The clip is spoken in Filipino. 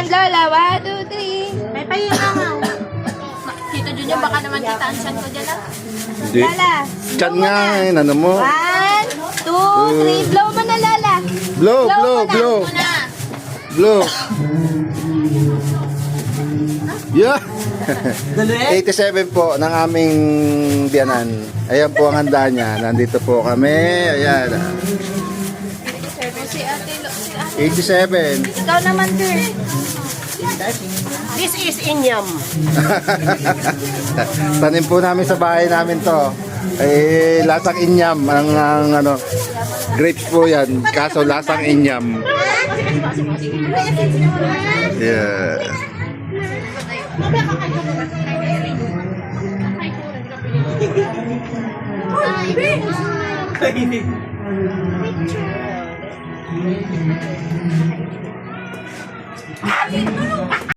Lola, 1, 2, 3. May pahinga nga. Tito Junior, baka naman kita ang chan ko dyan ah. Hindi. Lola. Chan nga eh, ano mo? 1, 2, 3. Blow mo na, Lola. Blow, blow, mo na. blow. Muna. Blow. Yeah. 87 po ng aming biyanan. Ayan po ang handa niya. Nandito po kami. Ayan. Si ate, si ate. 87. Ikaw naman, sir. This is inyam. Tanim po namin sa bahay namin to. Eh, lasang inyam. Ang ano, grapes po yan. Kaso lasang inyam. Yeah. Ano